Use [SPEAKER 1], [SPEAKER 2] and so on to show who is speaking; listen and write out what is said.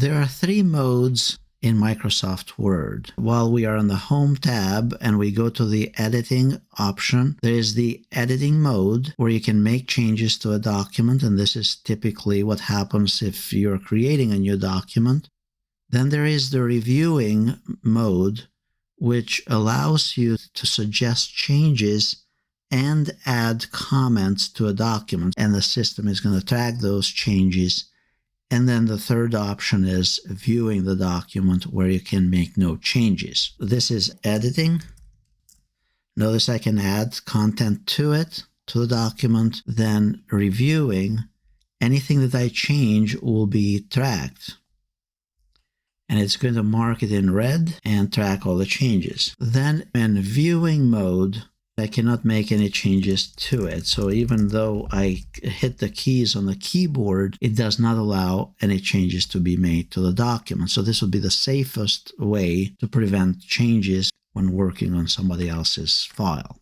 [SPEAKER 1] There are three modes in Microsoft Word. While we are on the Home tab and we go to the Editing option, there is the Editing mode where you can make changes to a document, and this is typically what happens if you're creating a new document. Then there is the Reviewing mode, which allows you to suggest changes and add comments to a document, and the system is going to tag those changes. And then the third option is Viewing the document, where you can make no changes. This is Editing. Notice I can add content to it, to the document. Then Reviewing. Anything that I change will be tracked, and it's going to mark it in red and track all the changes. Then in Viewing mode, I cannot make any changes to it. So even though I hit the keys on the keyboard, it does not allow any changes to be made to the document. So this would be the safest way to prevent changes when working on somebody else's file.